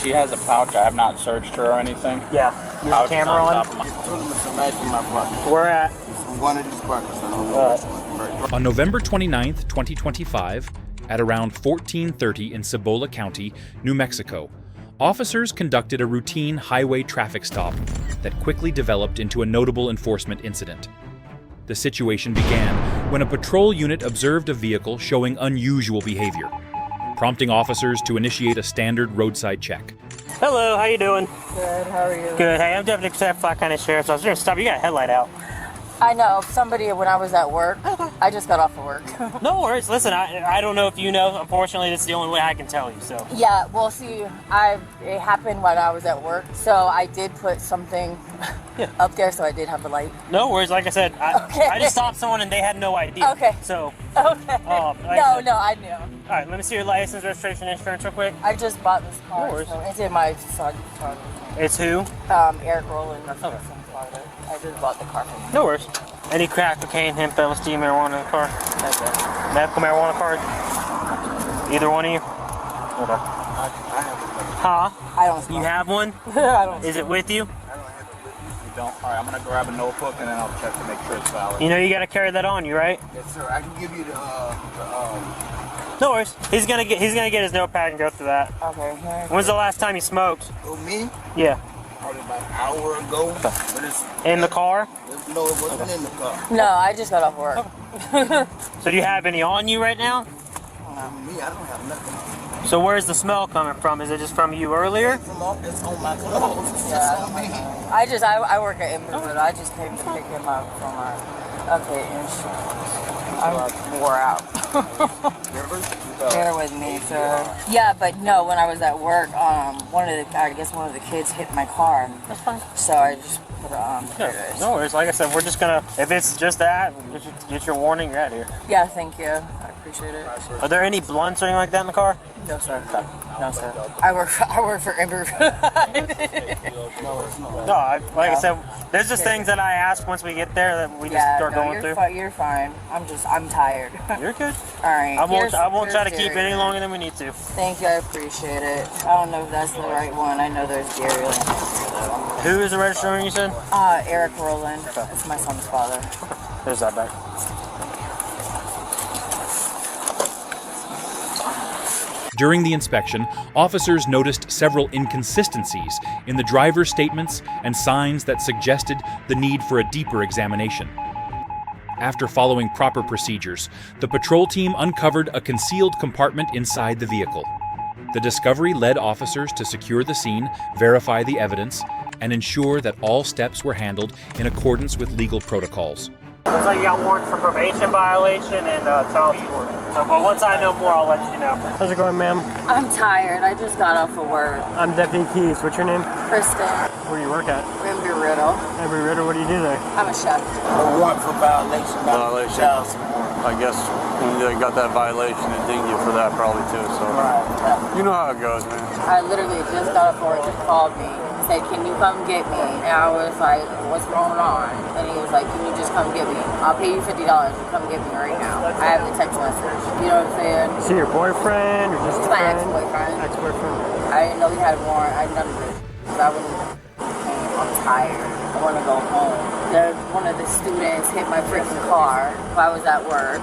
She has a pouch. I have not searched her or anything. Yeah. You have a camera on? Where at? One of these buckets. On November 29th, 2025, at around 14:30 in Cibola County, New Mexico, officers conducted a routine highway traffic stop that quickly developed into a notable enforcement incident. The situation began when a patrol unit observed a vehicle showing unusual behavior, prompting officers to initiate a standard roadside check. Hello, how you doing? Good, how are you? Good. Hey, I'm Deputy Flat County Sheriff, so I was going to stop. You got a headlight out. I know, somebody, when I was at work, I just got off of work. No worries. Listen, I don't know if you know. Unfortunately, this is the only way I can tell you, so. Yeah, well, see, it happened when I was at work, so I did put something up there, so I did have the light. No worries. Like I said, I just stopped someone and they had no idea. Okay. So. Okay. No, I knew. All right, let me see your license, registration, insurance real quick. I just bought this car, No worries. so it's in my son's car. It's who? Eric Rowland. Okay. I just bought the car from him. No worries. Any crack, cocaine, hemp, LSD, marijuana in the car? That's it. Medical marijuana card? Either one of you? Okay. Huh? I don't smoke. You have one? I don't Is it with you? You don't? All right, I'm going to grab a notebook and then I'll check to make sure it's valid. You know you got to carry that on you, right? Yes, sir. I can give you the No worries. He's gonna get his notepad and go through that. Okay. When's the last time you smoked? Oh, me? Yeah. Probably about an hour ago. But it's, In the car? no, it wasn't in the car. No, I just got off work. So do you have any on you right now? Me, I don't have nothing. So where's the smell coming from? Is it just from you earlier? It's on my clothes. It's on me. I work at Embry, I just came to pick him up from insurance. I'm wore out. Bear with me, sir. Yeah, but no, when I was at work, one of the kids hit my car. That's fine. So I just put it on. Yeah, no worries. Like I said, we're just gonna, if it's just that, get your warning, you're out of here. Yeah, thank you. I appreciate it. Are there any blunts or anything like that in the car? No, sir. No, sir. I work for Embry. No, like I said, there's just things that I ask once we get there that we just start going through. You're fine. I'm tired. You're good. All right. I won't try to keep it any longer than we need to. Thank you. I appreciate it. I don't know if that's the right one. I know there's Gary. Who is the registrar you said? Eric Rowland. That's my son's father. There's that back. During the inspection, officers noticed several inconsistencies in the driver's statements and signs that suggested the need for a deeper examination. After following proper procedures, the patrol team uncovered a concealed compartment inside the vehicle. The discovery led officers to secure the scene, verify the evidence, and ensure that all steps were handled in accordance with legal protocols. Looks like you got warrants for probation violation and child support. So, but once I know more, I'll let you know. How's it going, ma'am? I'm tired. I just got off of work. I'm Deputy Keys. What's your name? Kristen. Where do you work at? Embry Riddle. Embry Riddle. What do you do there? I'm a chef. A warrant for violation. Child support. I guess they got that violation and dinged you for that probably too, so. Right. You know how it goes, man. I literally just got off work. He called me. Said, can you come get me? And I was like, what's going on? And he was like, can you just come get me? I'll pay you $50 to come get me right now. I have the text message. You know what I'm saying? Is he your boyfriend or just It's a my friend? ex-boyfriend. Ex-boyfriend. I didn't know he had a warrant. I none of it. I'm tired. I want to go home. One of the students hit my freaking car while I was at work.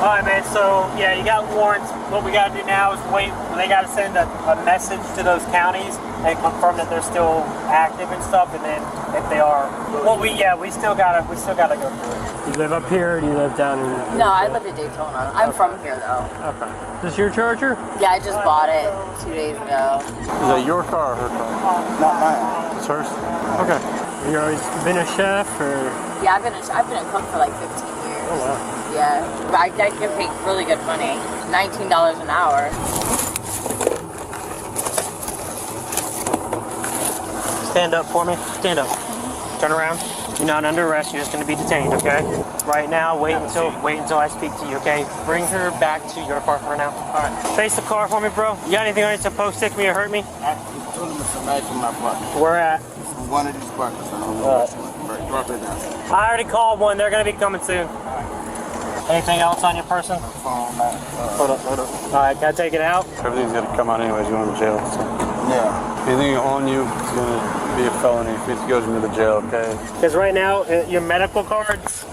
Alright, man, so yeah, you got warrants. What we gotta do now is wait. They gotta send a message to those counties and confirm that they're still active and stuff, and then if they are, well, we still gotta go through it. You live up here, or do you live down in? No, I live in Daytona. I'm from here though. Okay. Is this your Charger? Yeah, I just bought it 2 days ago. Is that your car or her car? Not mine. It's hers? Okay. You always been a chef, or? Yeah, I've been a cook for like 15 years. Oh wow. Yeah, but I get paid really good money. $19 an hour. Stand up for me. Stand up. Turn around. You're not under arrest. You're just going to be detained, okay? Right now, wait until I speak to you, okay? Bring her back to your car for now. All right. Face the car for me, bro. You got anything on it supposed to stick me or hurt me? I told him it's a knife in my pocket. Where at? One of these buckets. I don't know which one. Drop it down. I already called one. They're going to be coming soon. Anything else on your person? Phone, Hold up. All right, can I take it out? Everything's gonna come out anyways. You're going to jail. So. yeah. Anything on you is gonna be a felony if it goes into the jail. Okay. Because right now, your medical card's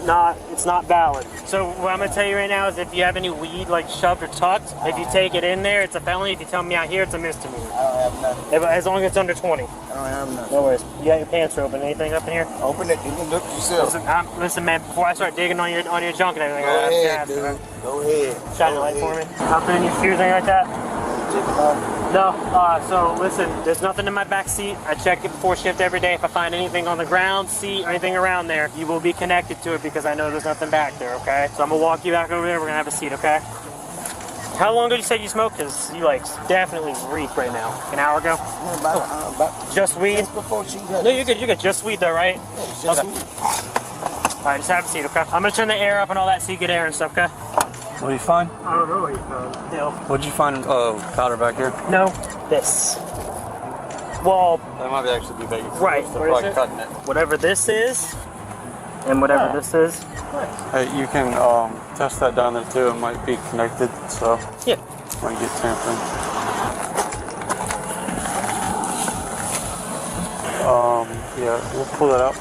it's not valid. So what I'm gonna tell you right now is if you have any weed like shoved or tucked, if you take it in there, it's a felony. If you tell me out here, it's a misdemeanor. I don't have nothing. As long as it's under 20. I don't have nothing. No worries. You got your pants open. Anything up in here? Open it. You can look yourself. Listen, man. Before I start digging on your junk and everything, Go I ahead, have to ask, dude. Go ahead. shine the light for me. Nothing in your shoes, anything like that? Check it out. No. So listen, there's nothing in my back seat. I check it before shift every day. If I find anything on the ground, seat, or anything around there, you will be connected to it because I know there's nothing back there. Okay. So I'm gonna walk you back over there. We're gonna have a seat. Okay. How long did you say you smoked? Because you definitely reek right now. An hour ago. About Just weed. just before she got No, you're good. You're good. Just weed though, right? just Okay. All right, just have a seat. Okay. I'm gonna turn the air up and all that so you get air and stuff. Okay. What do you find? I don't know what you found. Deal. What'd you find? Powder back here. No. This. Well, That might actually be big. right. They're What is probably it? cutting it. Whatever this is, and whatever this is. Hey, you can test that down there too. It might be connected, so Yeah. might get tampering. Yeah, we'll pull that out.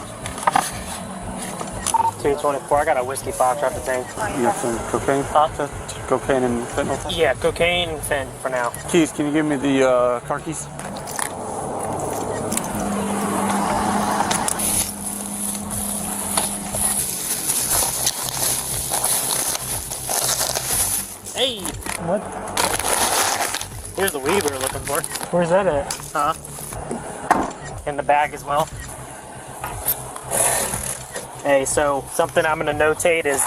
224. I got a whiskey box at the tank. You got some cocaine? Cocaine and fentanyl? Yeah, cocaine and fent for now. Keys, can you give me the car keys? Hey. What? Here's the weed we were looking for. Where's that at? Huh? In the bag as well. Hey, so something I'm gonna notate is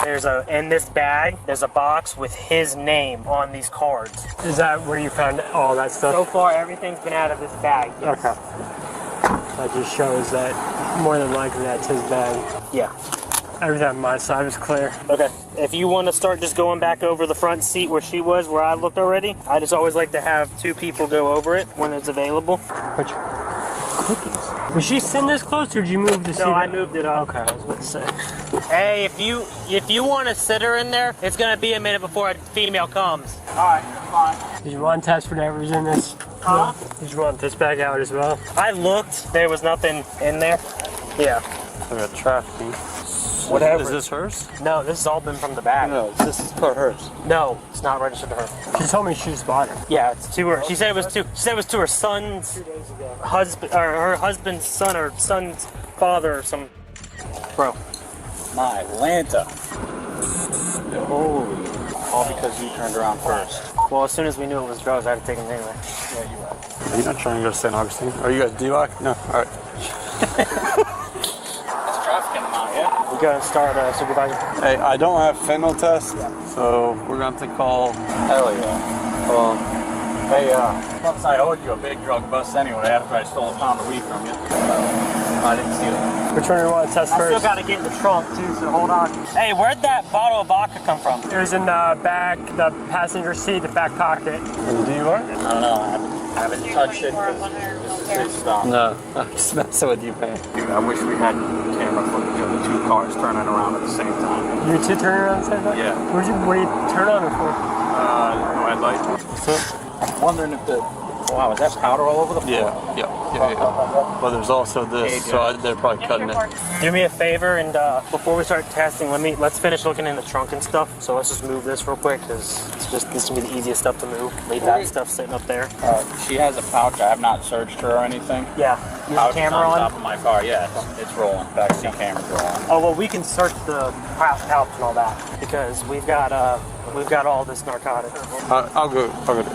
in this bag, there's a box with his name on these cards. Is that where you found all that stuff? So far, everything's been out of this bag. Yes. Okay. That just shows that more than likely that's his bag. Yeah. Everything on my side was clear. Okay. If you want to start just going back over the front seat where she was, where I looked already, I just always like to have two people go over it when it's available. Which cookies? Was she sitting this close, or did you move the seat? No, I moved it up. Okay, I was about to say. Hey, if you want to sit her in there, it's gonna be a minute before a female comes. All right, fine. Did you want to test for whatever's in this? Huh? Did you want this bag out as well? I looked. There was nothing in there. Yeah. I got trafficking. Whatever. Is this hers? No, this has all been from the bag. No, this is part hers. No, it's not registered to her. She told me she just bought it. Yeah, it's to her. She said it was to. She said it was to her son's husband, or her husband's son, or son's father, or some. Bro. My Atlanta. Holy. All because you turned around first. Well, as soon as we knew it was drugs, I had to take him anyway. Yeah, you're right. Are you not trying to go to St. Augustine? Are you guys DUI? No. All right. That's trafficking now, yeah? We gotta start supervisor. Hey, I don't have fentanyl test, so we're going to have to call. Hell yeah. Hey, once I owed you a big drug bust anyway after I stole a pound of weed from you. I didn't steal it. Which one do you want to test I still first? gotta get in the trunk too, so hold on. Hey, where'd that bottle of vodka come from? It was in the back, the passenger seat, the back pocket. DUI? I don't know. I haven't touched it because it's stopped. No, I'm just messing with you, man. Dude, I wish we had camera footage of the two cars turning around at the same time. You two turning around the same time? Yeah. What do you turn on it for? No red light. I'm wondering if wow, is that powder all over the floor? Yeah. But there's also this, so they're probably cutting it. Do me a favor, and before we start testing, let's finish looking in the trunk and stuff. So let's just move this real quick, because this will be the easiest stuff to move. Leave that stuff sitting up there. She has a pouch. I have not searched her or anything. Yeah. Use the Pouch camera on on. top of my car. Yeah, it's rolling. Backseat camera's rolling. Oh well, we can search the pouch and all that because we've got all this narcotic. I'll go do it.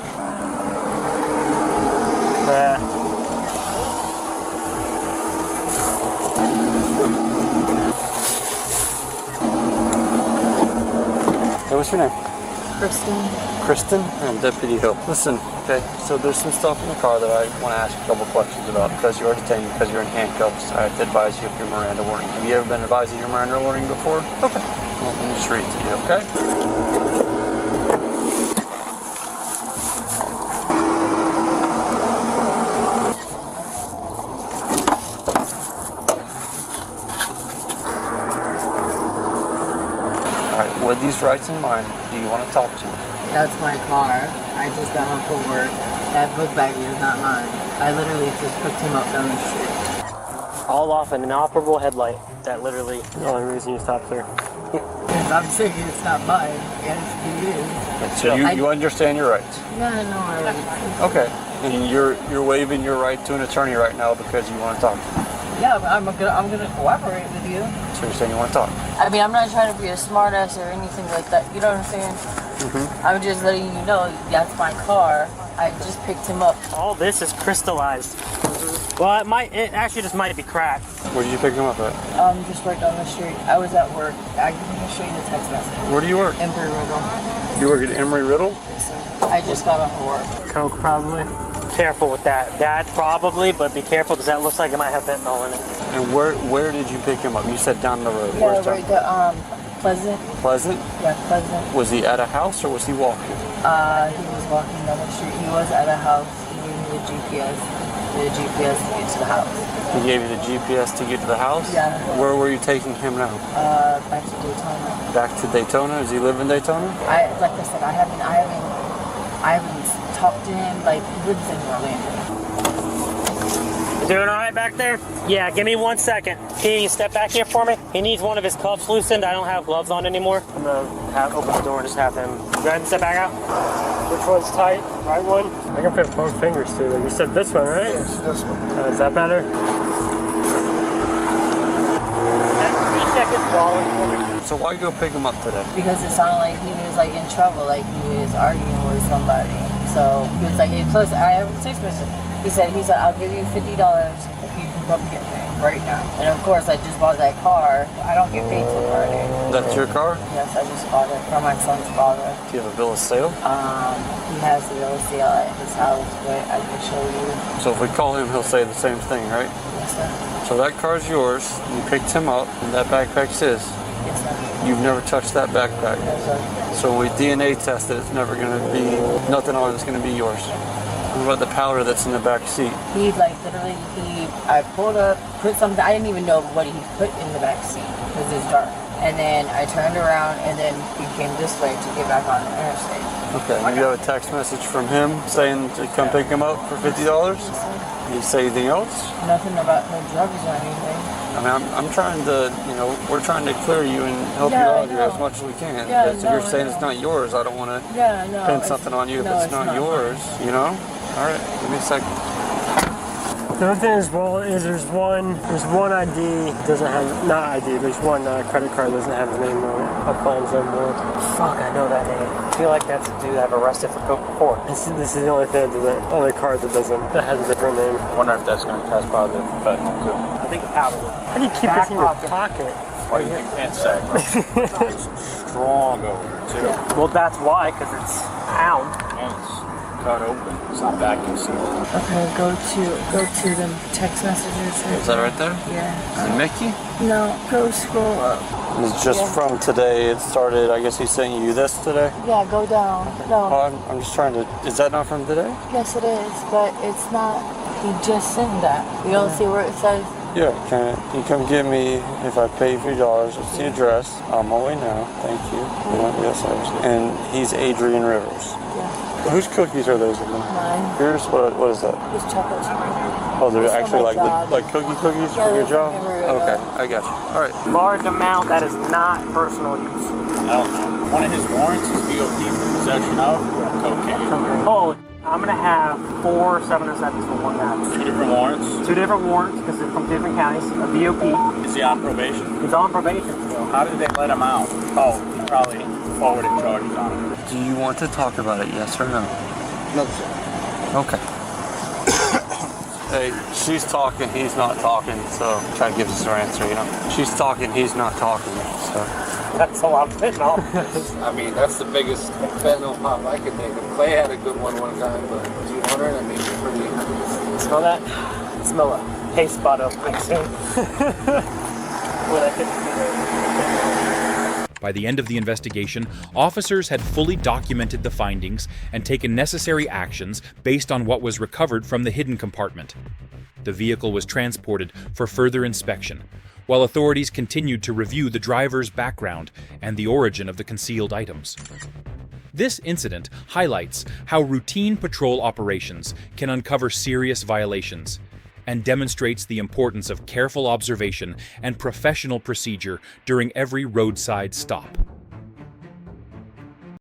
Hey, what's your name? Kristen? I'm Deputy Hill. Listen, okay, so there's some stuff in the car that I want to ask you a couple questions about because you are detained, because you're in handcuffs. I have to advise you of your Miranda warning. Have you ever been advised of your Miranda warning before? Okay. Well, let me just read it to you, okay? With these rights in mind, do you want to talk to me? That's my car. I just got home from work. That book bag is not mine. I literally just picked him up down the street. All off an inoperable headlight. That literally the only reason you stopped there. I'm saying it's not mine. Yes, it is. So you understand your rights? No, I don't. Okay. And you're waiving your right to an attorney right now because you want to talk. Yeah, I'm gonna cooperate with you. So you're saying you want to talk? I mean, I'm not trying to be a smartass or anything like that. You know what I'm saying? Mm-hmm. I'm just letting you know that's my car. I just picked him up. All this is crystallized. Well, it actually just might be cracked. Where did you pick him up at? Just right down the street. I was at work. I can show you the text message. Where do you work? Embry Riddle. You work at Emory Riddle? I just got off work. Coke, probably. Careful with that. That probably, but be careful because that looks like it might have fentanyl in it. And where did you pick him up? You said down the road. Yeah, Where's right down? Pleasant. Pleasant? Yeah, Pleasant. Was he at a house or was he walking? He was walking down the street. He was at a house. He gave me the GPS. The GPS to get to the house. He gave you the GPS to get to the house? Yeah. Where were you taking him now? Back to Daytona. Back to Daytona? Does he live in Daytona? Like I said, I haven't talked to him. Like, he lives in Orlando. You doing all right back there? Yeah, give me 1 second. Can you step back here for me? He needs one of his cuffs loosened. I don't have gloves on anymore. I'm gonna open the door and just have him go ahead and step back out. Which one's tight? Right one? I can fit both fingers to them. You said this one, right? Yes, this one. Is that better? 3 seconds falling for me. So why go pick him up today? Because it sounded like he was like in trouble, like he was arguing with somebody. So he was like, hey, plus I have a text message. He said, I'll give you $50 if you can come get me right now. And of course, I just bought that car. I don't get paid till Friday. That's your car? Yes, I just bought it from my son's father. Do you have a bill of sale? He has the real estate at his house, but I can show you. So if we call him, he'll say the same thing, right? Yes, sir. So that car's yours. You picked him up, and that backpack's his. Yes, sir. You've never touched that backpack. Yes, sir. So we DNA tested, it's never going to be, nothing on it's going to be yours. What about the powder that's in the back seat? He literally, I pulled up, put something, I didn't even know what he put in the back seat because it's dark. And then I turned around and then he came this way to get back on the interstate. Okay, and you have a text message from him saying to come pick him up for $50? Did he say anything else? Nothing about no drugs or anything. I mean, I'm trying to, we're trying to clear you and help you out here as much as we can. Yeah, because if you're saying it's not yours, I don't want to pin something on you if it's not yours, All right, give me a second. The other thing as well is there's one ID doesn't have, not ID, there's one credit card that doesn't have the name on it. I'll find some more. Fuck, I know that name. I feel like that's the dude I've arrested for coke before. This is the only thing that only card that has a different name. I wonder if that's going to test positive for fentanyl too. I think probably. How do you keep this in your pocket? Why do you think pants sack? It's strong over there too. Well, that's why, because it's pound. And it's cut open. It's not vacuum sealed. Okay, go to the text messages. Is that right there? Yeah. Is it Mickey? No, go scroll up. It's just from today. It started, I guess he sent you this today? Yeah, go down. No. Oh, I'm just trying to, is that not from today? Yes, it is, but it's not. He just sent that. You don't see where it says? Yeah, can you come get me if I pay $3? What's the address? I'm on my way now. Thank you. Yes, and he's Adrian Rivers. Yeah. Whose cookies are those? Mine. Yours? What is that? It's chocolate chip. Oh, they're It's from actually my like job. like cookies Yeah, from your they're job? from my job. Okay, I got you. All right. Large amount that is not personal use. I don't know. One of his warrants is BOP for possession of cocaine. Oh, I'm gonna have 4 707s for one guy. 2 different warrants. 2 different warrants because they're from different counties. A BOP. Is he on probation? He's on probation still. How did they let him out? Oh, he probably forwarded charges on him. Do you want to talk about it? Yes or no? No, sir. Okay. Hey, she's talking, he's not talking, so try to give us her answer, She's talking, he's not talking, so. That's a lot of fentanyl. I mean, that's the biggest fentanyl pop I could think of. Clay had a good one time, but 200, I mean, pretty. Smell that? Smell a paste spot of icing. What I could By the end of the investigation, officers had fully documented the findings and taken necessary actions based on what was recovered from the hidden compartment. The vehicle was transported for further inspection, while authorities continued to review the driver's background and the origin of the concealed items. This incident highlights how routine patrol operations can uncover serious violations and demonstrates the importance of careful observation and professional procedure during every roadside stop.